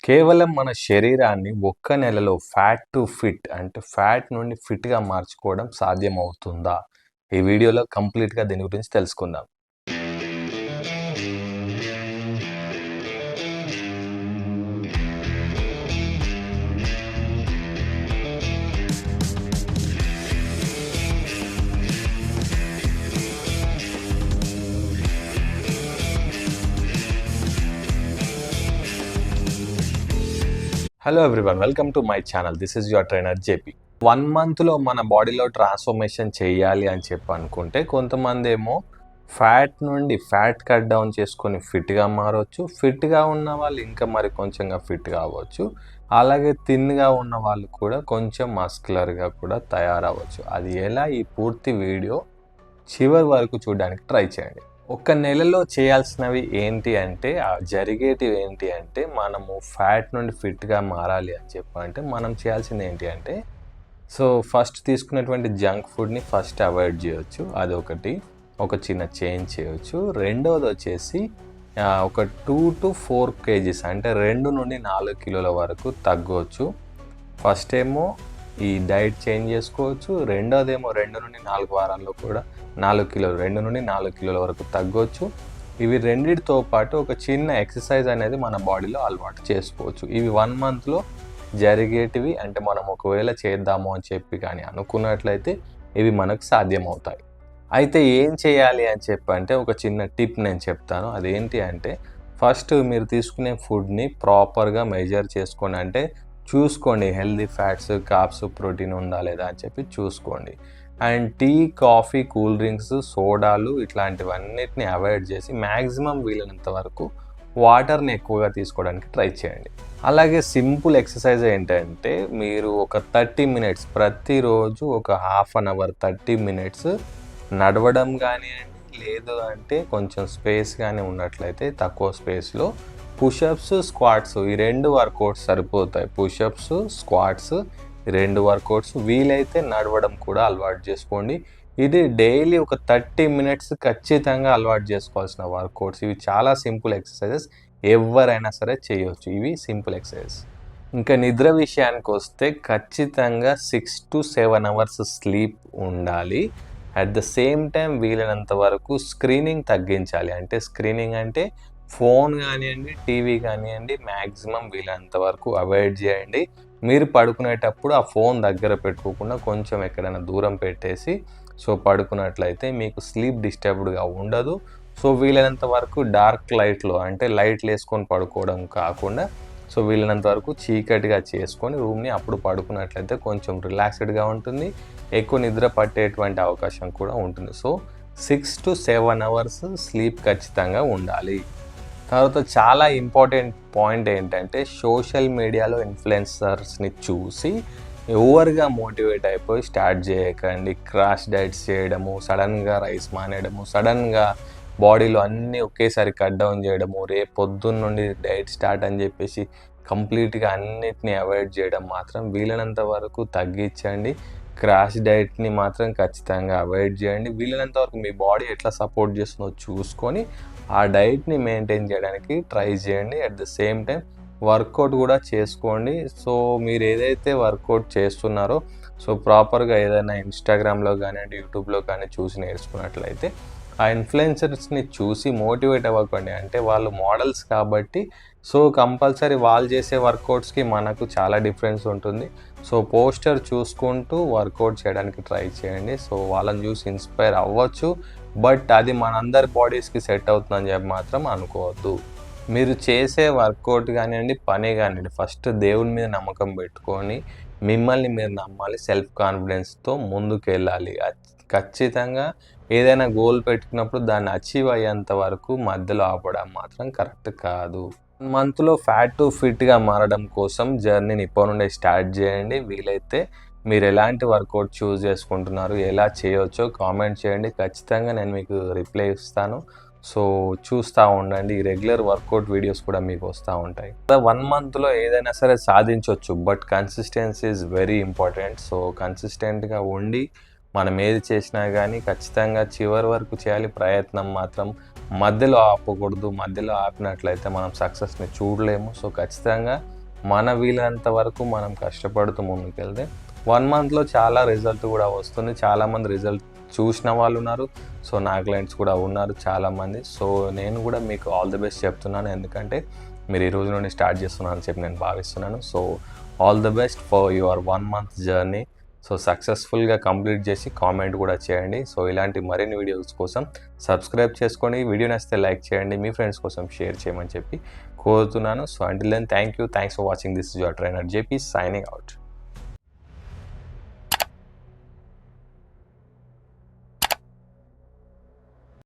కేవలం మన శరీరాన్ని ఒక్క నెలలో ఫ్యాట్ టు ఫిట్ అంటే ఫ్యాట్ నుండి ఫిట్‌గా మార్చుకోవడం సాధ్యమవుతుందా? ఈ వీడియోలో కంప్లీట్‌గా దీని గురించి తెలుసుకుందాం. Hello everyone, welcome to my channel. This is your trainer JP. 1 మంత్‌లో మన బాడీలో ట్రాన్స్‌ఫర్మేషన్ చేయాలి అని చెప్పి అనుకుంటే, కొంతమందేమో ఫ్యాట్ నుండి ఫ్యాట్ కట్ డౌన్ చేసుకొని ఫిట్‌గా మారొచ్చు. ఫిట్‌గా ఉన్న వాళ్ళు ఇంకా మరి కొంచెంగా ఫిట్‌గా అవ్వచ్చు. అలాగే థిన్‌గా ఉన్న వాళ్ళు కూడా కొంచెం మస్కులర్‌గా కూడా తయారవ్వచ్చు. అది ఎలా, ఈ పూర్తి వీడియో చివరి వరకు చూడడానికి ట్రై చేయండి. ఒక నెలలో చేయాల్సినవి ఏంటి అంటే, జరిగేటివి ఏంటి అంటే, మనము ఫ్యాట్ నుండి ఫిట్‌గా మారాలి అని చెప్పంటే, మనం చేయాల్సింది ఏంటి అంటే, సో ఫస్ట్ తీసుకునేటువంటి జంక్ ఫుడ్‌ని ఫస్ట్ అవాయిడ్ చేయొచ్చు. అదొకటి. ఒక చిన్న చేంజ్ చేయొచ్చు. రెండోదొచ్చేసి ఒక 2-4 కేజీస్ అంటే 2-4 కిలోల వరకు తగ్గొచ్చు. ఫస్ట్ ఏమో ఈ డైట్ చేంజ్ చేసుకోవచ్చు. రెండోదేమో 2-4 వారాల్లో కూడా 4 కిలోలు 2-4 కిలోల వరకు తగ్గొచ్చు. ఇవి రెండిటితో పాటు ఒక చిన్న ఎక్సర్సైజ్ అనేది మన బాడీలో అలవాటు చేసుకోవచ్చు. ఇవి 1 మంత్‌లో జరిగేటివి. అంటే మనం ఒకవేళ చేద్దాము అని చెప్పి కానీ అనుకున్నట్లయితే ఇవి మనకు సాధ్యమవుతాయి. అయితే ఏం చేయాలి అని చెప్పంటే, ఒక చిన్న టిప్ నేను చెప్తాను. అదేంటి అంటే, ఫస్ట్ మీరు తీసుకునే ఫుడ్‌ని ప్రాపర్‌గా మెజర్ చేసుకోండి. అంటే చూసుకోండి, హెల్తీ ఫ్యాట్స్, కార్బ్స్, ప్రోటీన్ ఉందా లేదా అని చెప్పి చూసుకోండి. And tea, coffee, cool drinks, సోడాలు ఇట్లాంటివన్నిటిని అవాయిడ్ చేసి మ్యాక్సిమం వీలైనంత వరకు వాటర్‌ని ఎక్కువగా తీసుకోవడానికి ట్రై చేయండి. అలాగే సింపుల్ ఎక్సర్సైజ్ ఏంటంటే, మీరు ఒక 30 మినిట్స్ ప్రతిరోజు ఒక హాఫ్ అన్ అవర్ 30 మినిట్స్ నడవడం కానియండి, లేదు అంటే కొంచెం స్పేస్ కానీ ఉన్నట్లయితే తక్కువ స్పేస్‌లో పుషప్స్, స్క్వాట్స్ ఈ 2 వర్కౌట్స్ సరిపోతాయి. పుషప్స్, స్క్వాట్స్ ఈ 2 వర్కౌట్స్. వీలైతే నడవడం కూడా అలవాటు చేసుకోండి. ఇది డైలీ ఒక 30 మినిట్స్ ఖచ్చితంగా అలవాటు చేసుకోవాల్సిన వర్కౌట్స్. ఇవి చాలా సింపుల్ ఎక్సర్సైజెస్. ఎవరైనా సరే చేయొచ్చు. ఇవి సింపుల్ ఎక్సర్సైజెస్. ఇంకా నిద్ర విషయానికొస్తే ఖచ్చితంగా 6-7 అవర్స్ స్లీప్ ఉండాలి. అట్ ద సేమ్ టైం వీలైనంత వరకు స్క్రీనింగ్ తగ్గించాలి. అంటే స్క్రీనింగ్ అంటే ఫోన్ కానియండి, టీవీ కానియండి, మ్యాక్సిమం వీలైనంత వరకు అవాయిడ్ చేయండి. మీరు పడుకునేటప్పుడు ఆ ఫోన్ దగ్గర పెట్టుకోకుండా కొంచెం ఎక్కడైనా దూరం పెట్టేసి సో పడుకున్నట్లయితే మీకు స్లీప్ డిస్టర్బ్డ్‌గా ఉండదు. సో వీలైనంత వరకు డార్క్ లైట్‌లో అంటే లైట్లు వేసుకొని పడుకోవడం కాకుండా, సో వీలైనంత వరకు చీకటిగా చేసుకొని రూమ్‌ని అప్పుడు పడుకున్నట్లయితే కొంచెం రిలాక్స్‌డ్‌గా ఉంటుంది. ఎక్కువ నిద్ర పట్టేటువంటి అవకాశం కూడా ఉంటుంది. సో 6-7 అవర్స్ స్లీప్ ఖచ్చితంగా ఉండాలి. తర్వాత చాలా ఇంపార్టెంట్ పాయింట్ ఏంటంటే, సోషల్ మీడియాలో ఇన్‌ఫ్లుయెన్సర్స్‌ని చూసి ఓవర్‌గా మోటివేట్ అయిపోయి స్టార్ట్ చేయకండి. క్రాష్ డైట్స్ చేయడము, సడన్‌గా రైస్ మానేయడము, సడన్‌గా బాడీలో అన్నీ ఒకేసారి కట్ డౌన్ చేయడము, రేపు పొద్దున్న నుండి డైట్ స్టార్ట్ అని చెప్పేసి కంప్లీట్‌గా అన్నిటిని అవాయిడ్ చేయడం మాత్రం వీలైనంత వరకు తగ్గించండి. క్రాష్ డైట్‌ని మాత్రం ఖచ్చితంగా అవాయిడ్ చేయండి. వీలైనంత వరకు మీ బాడీ ఎట్లా సపోర్ట్ చేస్తుందో చూసుకొని ఆ డైట్‌ని మెయింటైన్ చేయడానికి ట్రై చేయండి. At the same time workout కూడా చేసుకోండి. సో మీరు ఏదైతే వర్కౌట్ చేస్తున్నారో సో ప్రాపర్‌గా ఏదైనా ఇన్‌స్టాగ్రామ్‌లో కానివ్వండి, యూట్యూబ్‌లో కానీ చూసి నేర్చుకున్నట్లయితే ఆ ఇన్‌ఫ్లుయెన్సర్స్‌ని చూసి మోటివేట్ అవ్వకండి. అంటే వాళ్ళు మోడల్స్ కాబట్టి సో కంపల్సరీ వాళ్ళు చేసే వర్కౌట్స్‌కి మనకు చాలా డిఫరెన్స్ ఉంటుంది. సో పోస్టర్ చూసుకుంటూ వర్కౌట్ చేయడానికి ట్రై చేయండి. సో వాళ్ళని చూసి ఇన్‌స్పైర్ అవ్వచ్చు. బట్ అది మనందరి బాడీస్‌కి సెట్ అవుతుందని చెప్పి మాత్రం అనుకోవద్దు. మీరు చేసే వర్కౌట్ కానివ్వండి, పని కానివ్వండి, ఫస్ట్ దేవుని మీద నమ్మకం పెట్టుకొని మిమ్మల్ని మీరు నమ్మాలి. సెల్ఫ్ కాన్ఫిడెన్స్‌తో ముందుకెళ్ళాలి. ఖచ్చితంగా ఏదైనా గోల్ పెట్టుకున్నప్పుడు దాన్ని అచీవ్ అయ్యేంత వరకు మధ్యలో ఆపడం మాత్రం కరెక్ట్ కాదు. మంత్‌లో ఫ్యాట్ టు ఫిట్‌గా మారడం కోసం జర్నీని ఇప్పటి నుండే స్టార్ట్ చేయండి. వీలైతే మీరు ఎలాంటి వర్కౌట్ చూజ్ చేసుకుంటున్నారు, ఎలా చేయొచ్చో కామెంట్ చేయండి. ఖచ్చితంగా నేను మీకు రిప్లై ఇస్తాను. సో చూస్తూ ఉండండి. ఈ రెగ్యులర్ వర్కౌట్ వీడియోస్ కూడా మీకు వస్తూ ఉంటాయి. 1 మంత్‌లో ఏదైనా సరే సాధించొచ్చు. But consistency is very important. So కన్సిస్టెంట్‌గా ఉండి మనం ఏది చేసినా కానీ ఖచ్చితంగా చివరి వరకు చేయాలి. ప్రయత్నం మాత్రం మధ్యలో ఆపకూడదు. మధ్యలో ఆపినట్లయితే మనం సక్సెస్‌ని చూడలేము. సో, ఖచ్చితంగా మన వీలైనంత వరకు మనం కష్టపడుతూ ముందుకెళ్తే 1 మంత్‌లో చాలా రిజల్ట్ కూడా వస్తుంది. చాలామంది రిజల్ట్ చూసిన వాళ్ళున్నారు. సో, నా క్లయింట్స్ కూడా ఉన్నారు చాలామంది. సో, నేను కూడా మీకు ఆల్ ది బెస్ట్ చెప్తున్నాను. ఎందుకంటే మీరు ఈ రోజు నుండి స్టార్ట్ చేస్తున్నారని చెప్పి నేను భావిస్తున్నాను. So, all the best for your 1 month journey. So, సక్సెస్‌ఫుల్‌గా కంప్లీట్ చేసి కామెంట్ కూడా చేయండి. సో, ఇలాంటి మరిన్ని వీడియోస్ కోసం సబ్స్క్రైబ్ చేసుకోండి. వీడియో నచ్చితే లైక్ చేయండి. మీ ఫ్రెండ్స్ కోసం షేర్ చేయమని చెప్పి కోరుతున్నాను. So, until then thank you. Thanks for watching. This is your trainer JP signing out.